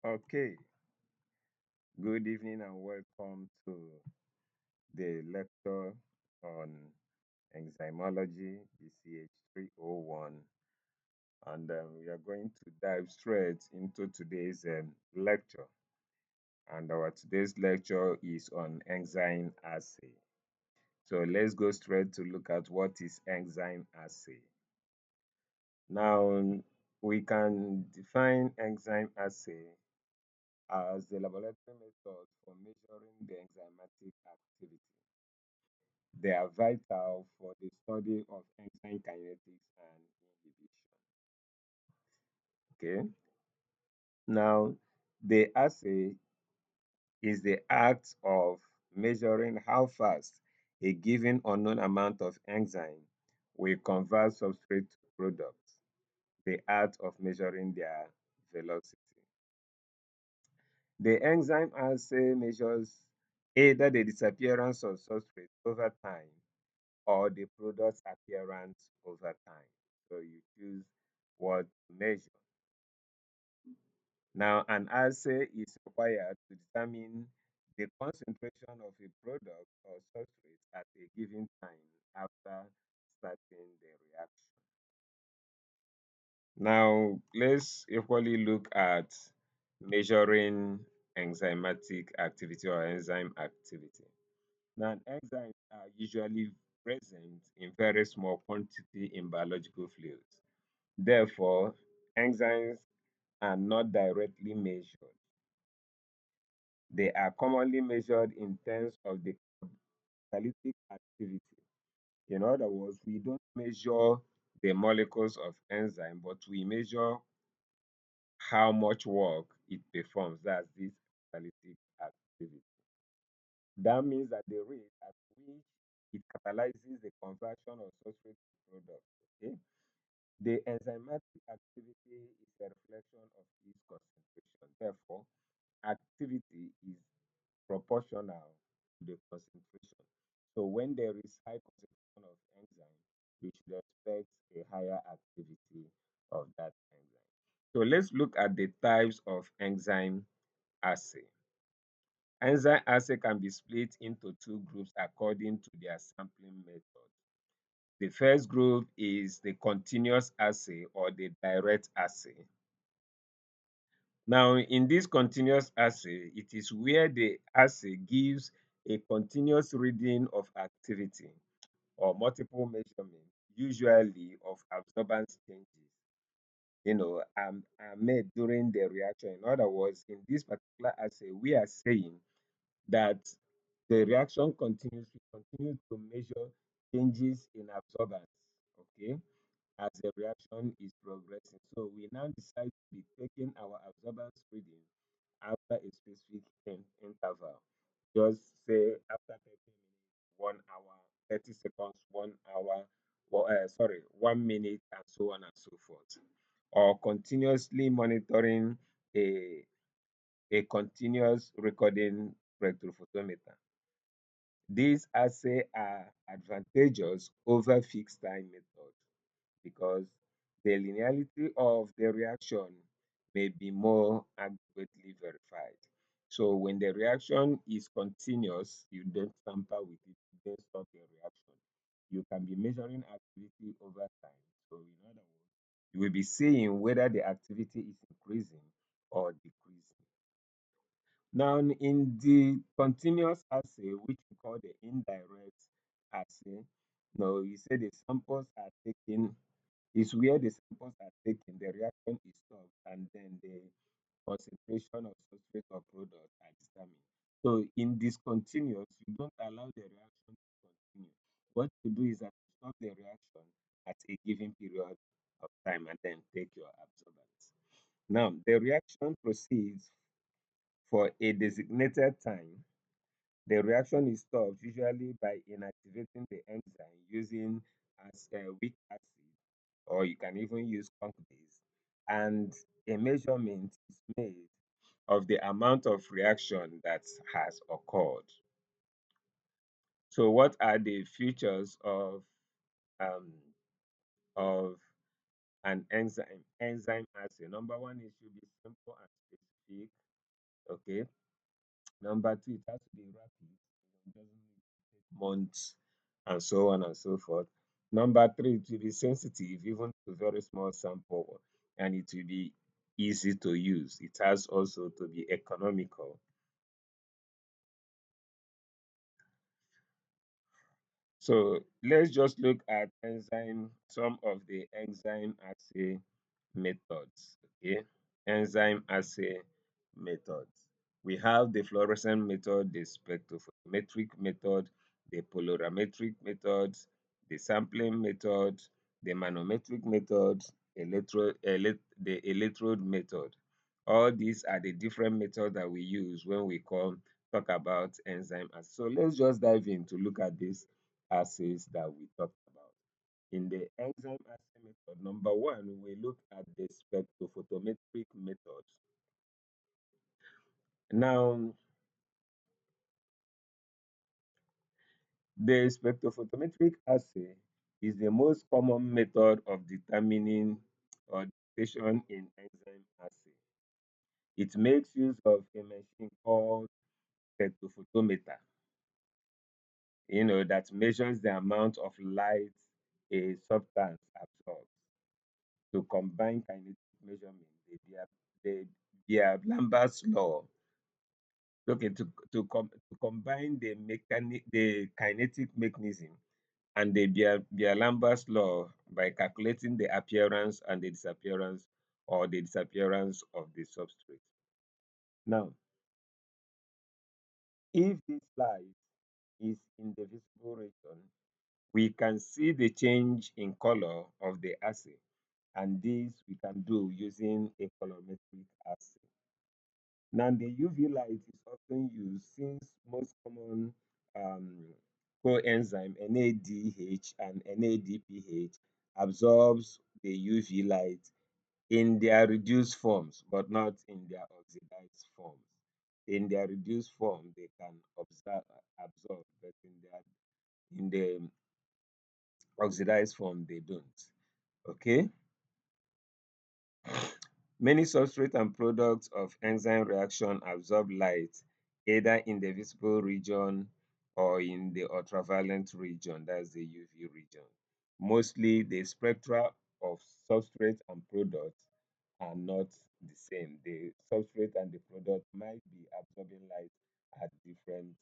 Okay, good evening and welcome to the lecture on enzymology, ECH 301. And we are going to dive straight into today's lecture. And our today's lecture is on enzyme assay. So let's go straight to look at what is enzyme assay. Now, we can define enzyme assay as the laboratory method for measuring the enzymatic activity. They are vital for the study of enzyme kinetics and inhibition. Okay. Now, the assay is the act of measuring how fast a given unknown amount of enzyme will convert substrate to product, the art of measuring their velocity. The enzyme assay measures either the disappearance of substrate over time or the product's appearance over time. So you choose what to measure. Now, an assay is required to determine the concentration of a product or substrate at a given time after starting the reaction. Now, let's equally look at measuring enzymatic activity or enzyme activity. Now, enzymes are usually present in very small quantity in biological fluids. Therefore, enzymes are not directly measured. They are commonly measured in terms of the catalytic activity. In other words, we don't measure the molecules of enzyme, but we measure how much work it performs. That's this catalytic activity. That means that the rate at which it catalyzes the conversion of substrate to product. Okay? The enzymatic activity is a reflection of its concentration. Therefore, activity is proportional to the concentration. So when there is high concentration of enzyme, we should expect a higher activity of that enzyme. So let's look at the types of enzyme assay. Enzyme assay can be split into two groups according to their sampling method. The first group is the continuous assay or the direct assay. Now, in this continuous assay, it is where the assay gives a continuous reading of activity or multiple measurements, usually of absorbance changes, are made during the reaction. In other words, in this particular assay, we are saying that the reaction continues, we continue to measure changes in absorbance, okay, as the reaction is progressing. So we now decide to be taking our absorbance reading after a specific interval. Just say after 30 minutes, 1 hour, 30 seconds, 1 hour, or sorry, 1 minute, and so on and so forth. Or continuously monitoring a, a continuous recording spectrophotometer. These assays are advantageous over fixed time methods because the linearity of the reaction may be more accurately verified. So when the reaction is continuous, you don't tamper with it, you don't stop the reaction. You can be measuring activity over time. So in other words, you will be seeing whether the activity is increasing or decreasing. Now, in the continuous assay, which we call the indirect assay, now you say the samples are taken, is where the samples are taken, the reaction is stopped, and then the concentration of substrate or product are determined. So in discontinuous, you don't allow the reaction to continue. What you do is that you stop the reaction at a given period of time and then take your absorbance. Now, the reaction proceeds for a designated time. The reaction is stopped usually by inactivating the enzyme using as a weak acid, or you can even use conc base. And a measurement is made of the amount of reaction that has occurred. So, what are the features um, of an enzyme assay? Number one, it should be simple and specific. quick. Okay. Number two, it has to be rapid. It doesn't need to take months and so on and so forth. Number three, it will be sensitive, even to very small sample, and it will be easy to use. It has also to be economical. So let's just look at some of the enzyme assay methods. Okay, enzyme assay methods. We have the fluorescent method, the spectrophotometric method, the polarimetric method, the sampling method, the manometric method, the electrode method. All these are the different methods that we use when we talk about enzyme assay. So let's just dive in to look at these assays that we talked about. In the enzyme assay method, number one, we look at the spectrophotometric method. Now, the spectrophotometric assay is the most common method of determining or detection in enzyme assay. It makes use of a machine called spectrophotometer, that measures the amount of light a substance absorbs to combine kinetic measurement, the Beer-Lambert's law. Okay, to combine the kinetic mechanism and the Beer-Lambert's law by calculating the appearance and the disappearance or the disappearance of the substrate. Now, if this light is in the visible region, we can see the change in color of the assay, and this we can do using a colorimetric assay. Now, the UV light is often used since most common um, coenzyme NADH and NADPH absorbs the UV light in their reduced forms, but not in their oxidized forms. In their reduced form, they can absorb, but in the oxidized form, they don't. Okay. Many substrate and products of enzyme reaction absorb light either in the visible region or in the ultraviolet region, that's the UV region. Mostly the spectra of substrate and products are not the same. The substrate and the product might be absorbing light at different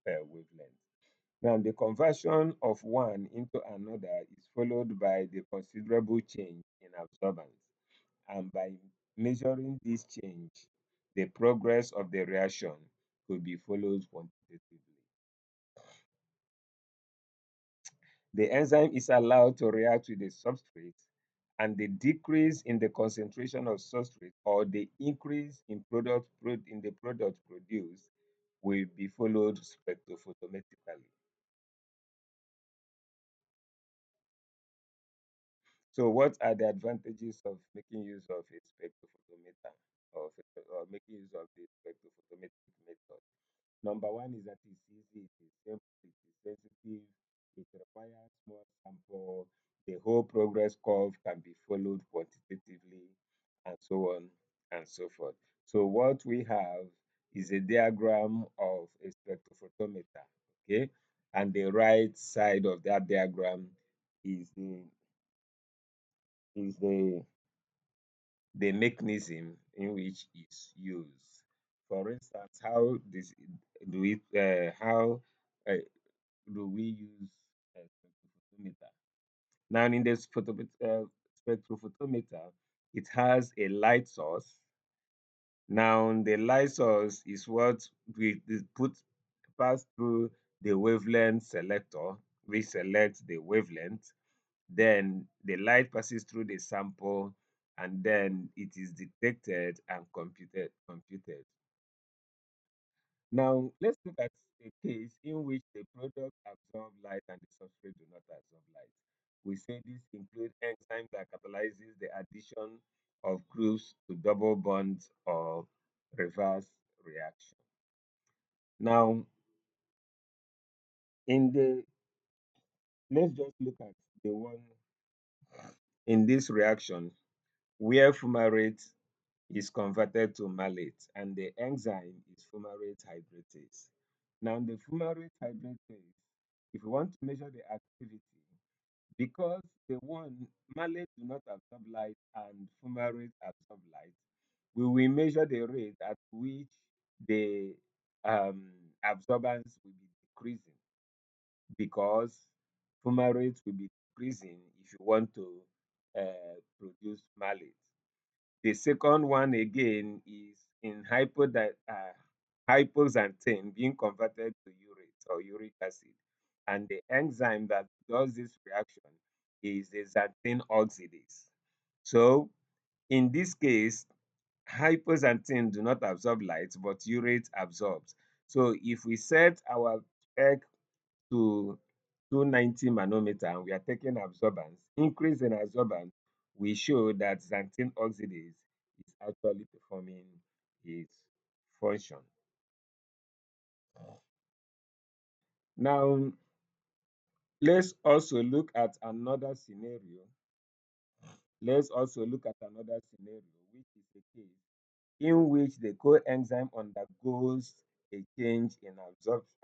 wavelengths. Now, the conversion of one into another is followed by the considerable change in absorbance, and by measuring this change, the progress of the reaction could be followed quantitatively. The enzyme is allowed to react with the substrate, and the decrease in the concentration of substrate or the increase in the product produced will be followed spectrophotometrically. So, what are the advantages of making use of a spectrophotometer or making use of the spectrophotometric method? Number one is that it's easy, it is simple, it is sensitive, it requires small sample, the whole progress curve can be followed quantitatively, and so on and so forth. So what we have is a diagram of a spectrophotometer, okay? And the right side of that diagram is the mechanism in which it's used. For instance, how uh, do we use a spectrophotometer? Now, in this spectrophotometer, it has a light source. Now, the light source is what we put pass through the wavelength selector. We select the wavelength, then the light passes through the sample, and then it is detected and computed. Now, let's look at a case in which the product absorb light and the substrate do not absorb light. We say this includes enzyme that catalyzes the addition of groups to double bonds or reverse reaction. Now, in the let's just look at the one in this reaction where fumarate is converted to malate, and the enzyme is fumarate hydratase. Now, the fumarate hydratase, if you want to measure the activity, because the one malate do not absorb light and fumarate absorb light, we will measure the rate at which the absorbance will be decreasing, because fumarate will be decreasing if you want to produce malate. The second one again is in hypoxanthine being converted to urate or uric acid. And the enzyme that does this reaction is the xanthine oxidase. So in this case, hypoxanthine do not absorb light, but urate absorbs. So if we set our spec to 290 manometer and we are taking absorbance, increase in absorbance, we show that xanthine oxidase is actually performing its function. Now, let's also look at another scenario. Let's also look at another scenario, which is a case in which the coenzyme undergoes a change in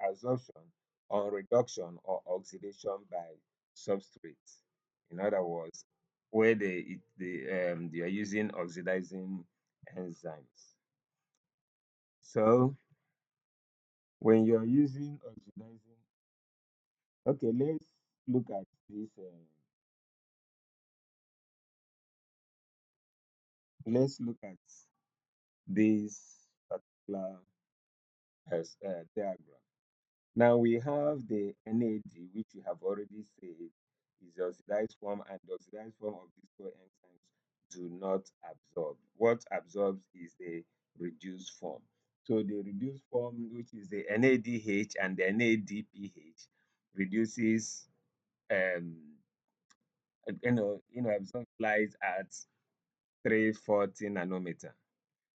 absorption or reduction or oxidation by substrates. In other words, where they are using oxidizing enzymes. So when you're using oxidizing, okay, let's look at this. Let's look at this particular diagram. Now we have the NAD, which we have already said is the oxidized form, and the oxidized form of these coenzymes do not absorb. What absorbs is the reduced form. So the reduced form, which is the NADH and the NADPH, reduces um absorbs light at 340 nanometer,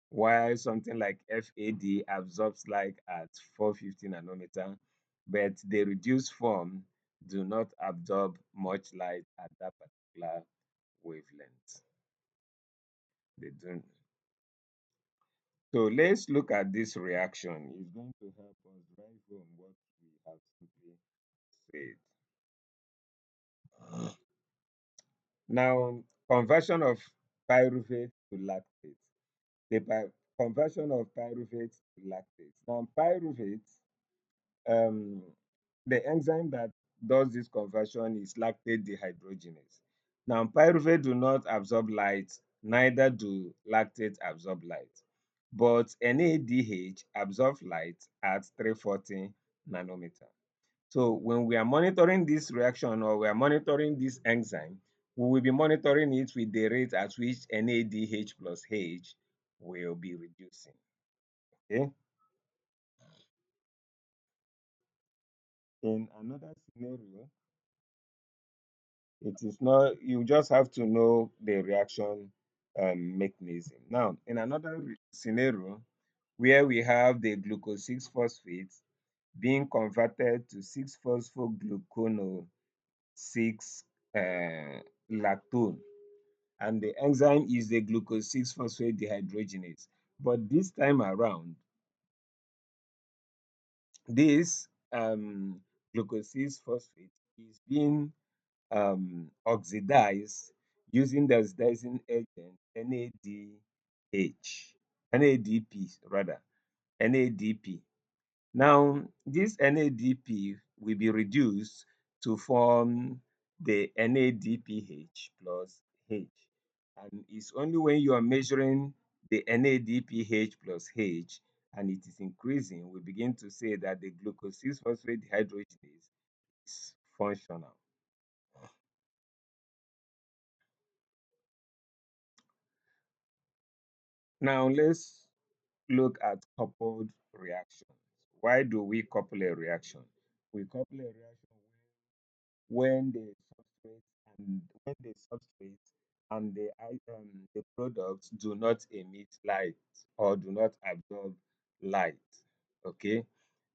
while something like FAD absorbs light at 450 nanometer, but the reduced form do not absorb much light at that particular wavelength. They don't. So let's look at this reaction. It's going to help us drive home what we have simply said. Now, conversion of pyruvate to lactate. Conversion of pyruvate to lactate. Now, pyruvate, um, the enzyme that does this conversion is lactate dehydrogenase. Now, pyruvate do not absorb light, neither do lactate absorb light. But NADH absorbs light at 340 nanometer. So when we are monitoring this reaction or we are monitoring this enzyme, we will be monitoring it with the rate at which NADH plus H will be reducing. Okay. In another scenario, it is not, you just have to know the reaction mechanism. Now, in another scenario where we have the glucose 6 phosphate being converted to 6 phosphoglucono 6 lactone, and the enzyme is the glucose 6 phosphate dehydrogenase. But this time around, this glucose 6 phosphate is being oxidized using the oxidizing agent NADP rather, NADP. Now, this NADP will be reduced to form the NADPH plus H. And it's only when you are measuring the NADPH plus H and it is increasing, we begin to say that the glucose 6 phosphate dehydrogenase is functional. Now, let's look at coupled reactions. Why do we couple a reaction? We couple a reaction when the substrate and the products do not emit light or do not absorb light. Okay.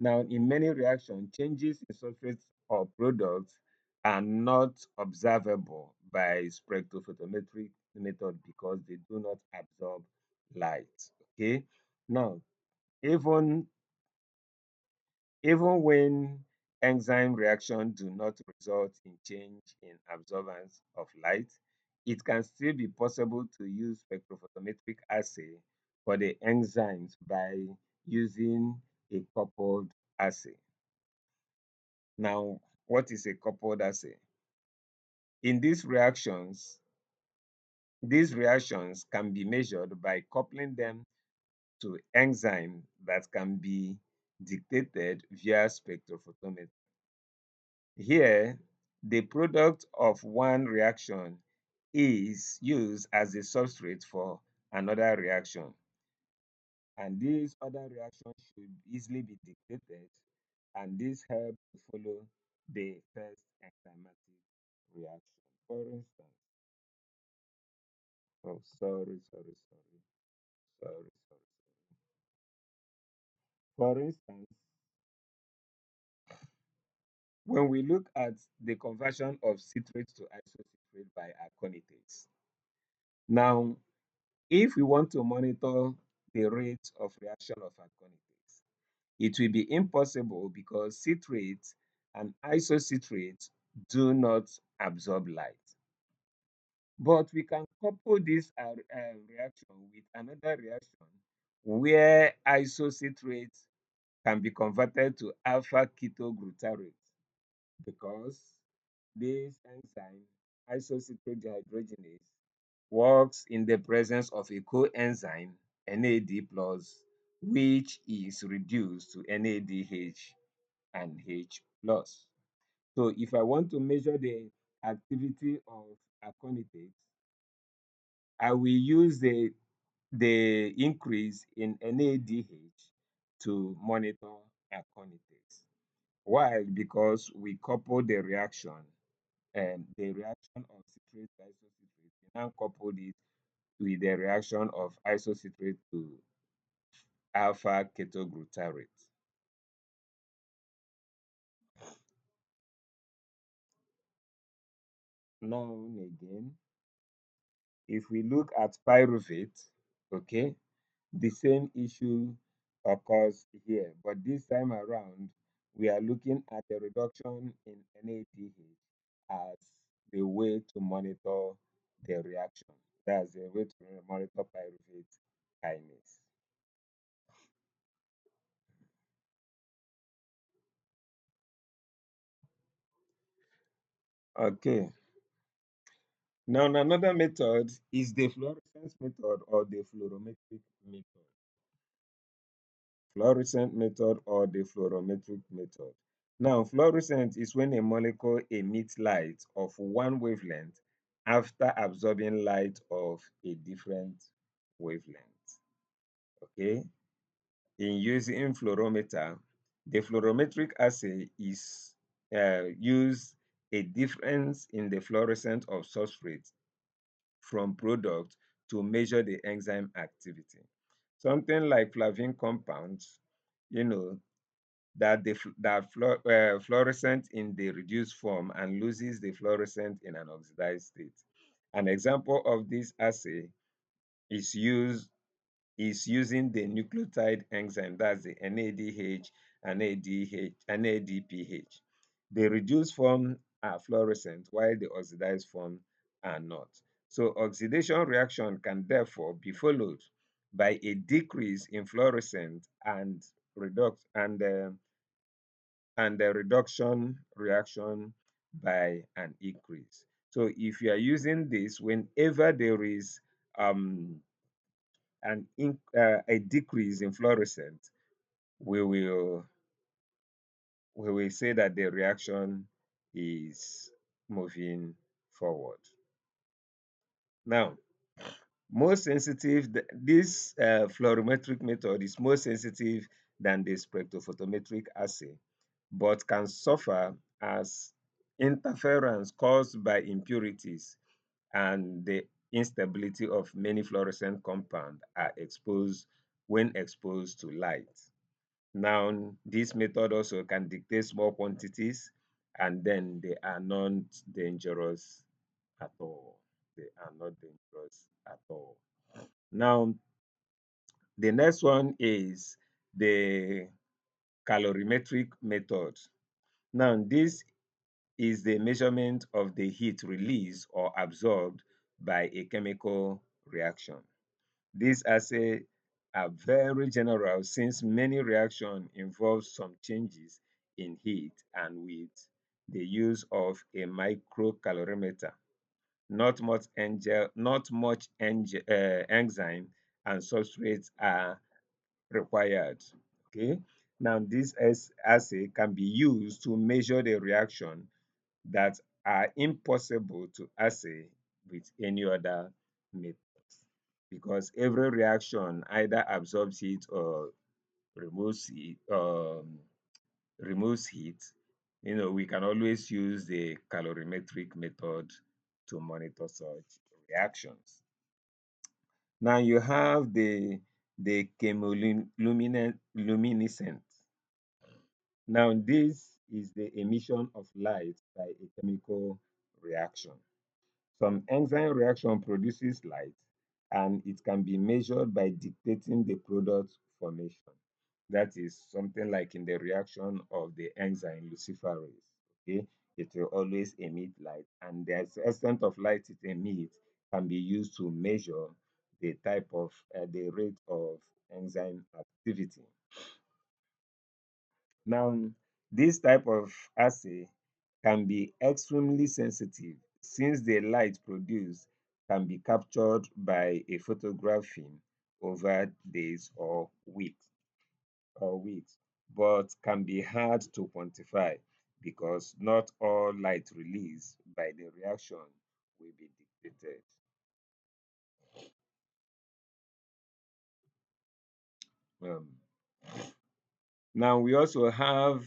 Now, in many reactions, changes in substrates or products are not observable by spectrophotometric method because they do not absorb light. Okay. Now, even even when enzyme reaction do not result in change in absorbance of light, it can still be possible to use spectrophotometric assay for the enzymes by using a coupled assay. Now, what is a coupled assay? In these reactions can be measured by coupling them to enzyme that can be dictated via spectrophotometry. Here, the product of one reaction is used as a substrate for another reaction, and these other reactions should easily be dictated, and this helps to follow the first enzymatic reaction. For instance, oh, sorry. For instance, when we look at the conversion of citrate to isocitrate by aconitase, now if we want to monitor the rate of reaction of aconitate, it will be impossible because citrate and isocitrate do not absorb light. But we can couple this reaction with another reaction where isocitrate can be converted to alpha ketoglutarate because this enzyme, isocitrate dehydrogenase, works in the presence of a coenzyme NAD plus, which is reduced to NADH and H plus. So if I want to measure the activity of aconitate, I will use the increase in NADH to monitor aconitate. Why? Because we couple the reaction and the reaction of citrate to isocitrate. We now couple it with the reaction of isocitrate to alpha ketoglutarate. Now again, if we look at pyruvate, okay, the same issue occurs here, but this time around, we are looking at the reduction in NADH as the way to monitor the reaction. That's the way to monitor pyruvate kinase. Okay. Now, another method is the fluorescence method or the fluorometric method. Fluorescent method or the fluorometric method. Now, fluorescent is when a molecule emits light of one wavelength after absorbing light of a different wavelength. Okay. In using fluorometer, the fluorometric assay is use a difference in the fluorescence of substrate from product to measure the enzyme activity. Something like flavin compounds, you know, that fluorescent in the reduced form and loses the fluorescent in an oxidized state. An example of this assay is used is using the nucleotide enzyme, that's the NADH and NADPH. The reduced form are fluorescent while the oxidized form are not. So oxidation reaction can therefore be followed by a decrease in fluorescent and reduct and the reduction reaction by an increase. So if you are using this, whenever there is a decrease in fluorescent, we will we will say that the reaction is moving forward. Now, more sensitive, this fluorometric method is more sensitive than the spectrophotometric assay, but can suffer as interference caused by impurities and the instability of many fluorescent compounds are exposed when exposed to light. Now, this method also can dictate small quantities and then they are not dangerous at all. They are not dangerous at all. Now, The next one is the calorimetric method. Now, this is the measurement of the heat released or absorbed by a chemical reaction. These assays are very general since many reactions involve some changes in heat and with the use of a microcalorimeter. Not much enzyme and substrates are required. Okay. Now, this assay can be used to measure the reaction that are impossible to assay with any other method because every reaction either absorbs heat or removes heat. Removes heat. We can always use the calorimetric method to monitor such reactions. Now you have the chemoluminescent. Now this is the emission of light by a chemical reaction. Some enzyme reaction produces light and it can be measured by dictating the product formation. That is something like in the reaction of the enzyme luciferase. Okay, it will always emit light, and the extent of light it emits can be used to measure the rate of enzyme activity. Now, this type of assay can be extremely sensitive since the light produced can be captured by a photograph film over days or weeks, but can be hard to quantify because not all light released by the reaction will be dictated. Um, Now we also have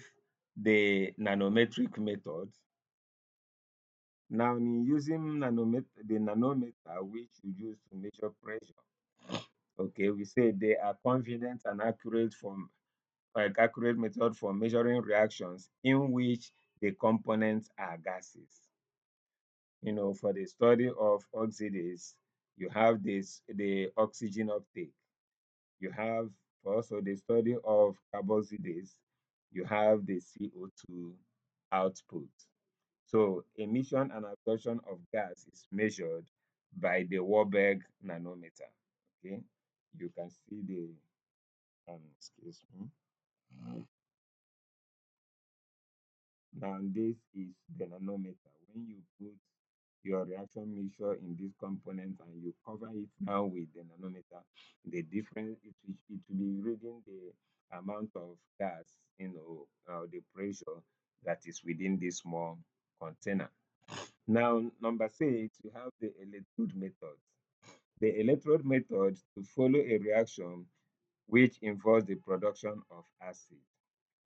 the nanometric method. Now, in using the nanometer, which we use to measure pressure, okay, we say they are convenient and accurate method for measuring reactions in which the components are gases. For the study of oxidase, you have the oxygen uptake. You have for also the study of carboxylase, you have the CO2 output. So emission and absorption of gas is measured by the Warburg nanometer. Okay, you can see the excuse me. Now this is the nanometer. When you put your reaction mixture in this component and you cover it now with the nanometer, the difference it will be reading the amount of gas, the pressure that is within this small container. Now, number six, we have the electrode method. The electrode method to follow a reaction which involves the production of acid.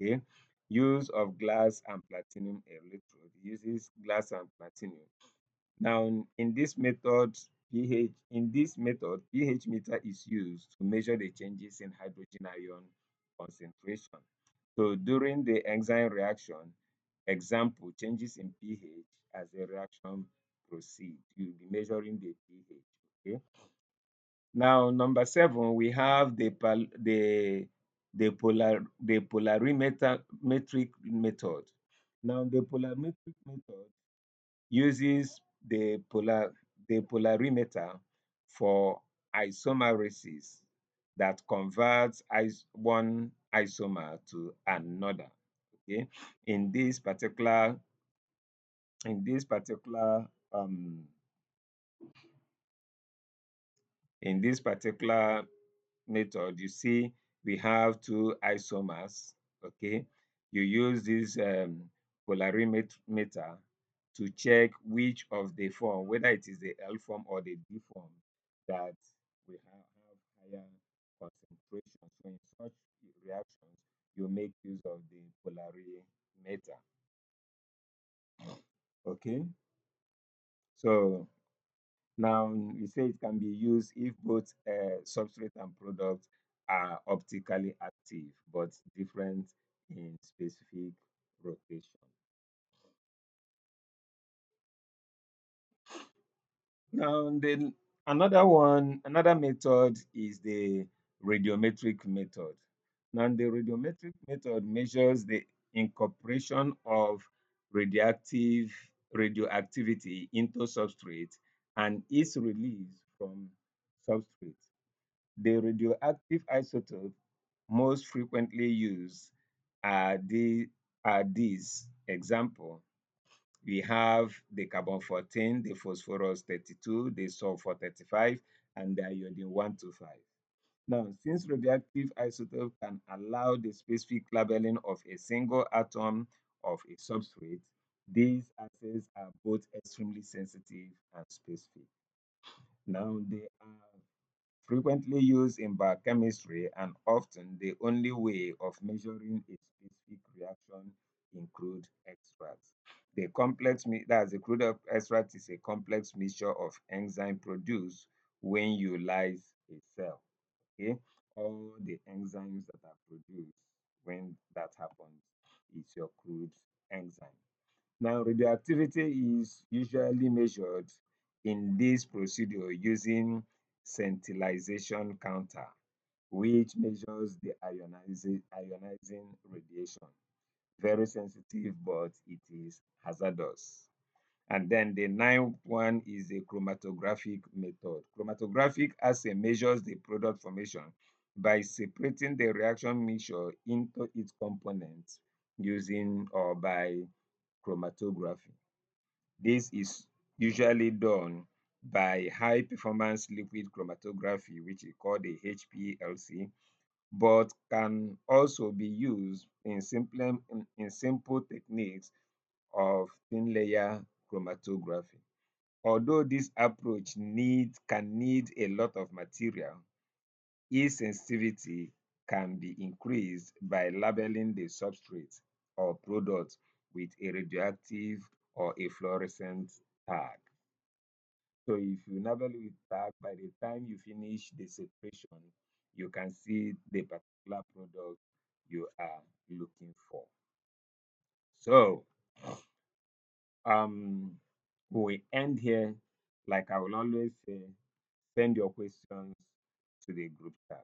Okay, use of glass and platinum electrode uses glass and platinum. Now, in this method, pH meter is used to measure the changes in hydrogen ion concentration. So during the enzyme reaction, example changes in pH as the reaction proceeds. You'll be measuring the pH. Okay. Now, number seven, we have the polarimetric method. Now, the polarimetric method uses the polarimeter for isomerases that converts one isomer to another. Okay, in this particular in this particular um in this particular method, you see we have two isomers. Okay, you use this polarimeter to check which of the form, whether it is the L form or the D form, that we have higher concentration. So in such reactions, you make use of the polarimeter. Okay, so now we say it can be used if both substrate and product are optically active but different in specific rotation. Now, then another method is the radiometric method. Now, the radiometric method measures the incorporation of radioactive radioactivity into substrate and its release from substrate. The radioactive isotope most frequently used are, are these. Example, we have the carbon 14, the phosphorus 32, the sulfur 35, and the iodine 125. Now, since radioactive isotope can allow the specific labeling of a single atom of a substrate, these assays are both extremely sensitive and specific. Now, they are frequently used in biochemistry and often the only way of measuring a specific reaction in crude extracts. That's the crude extract is a complex mixture of enzyme produced when you lyse a cell. Okay, all the enzymes that are produced when that happens is your crude enzyme. Now, radioactivity is usually measured in this procedure using scintillation counter, which measures the ionizing radiation. Very sensitive, but it is hazardous. And then the ninth one is a chromatographic method. Chromatographic assay measures the product formation by separating the reaction mixture into its components using or by chromatography. This is usually done by high performance liquid chromatography, which is called the HPLC, but can also be used in simple techniques of thin layer chromatography. Although this approach can need a lot of material, its sensitivity can be increased by labeling the substrate or product with a radioactive or a fluorescent tag. So if you label with tag, by the time you finish the separation, you can see the particular product you are looking for. So um we end here. Like I will always say, send your questions to the group chat.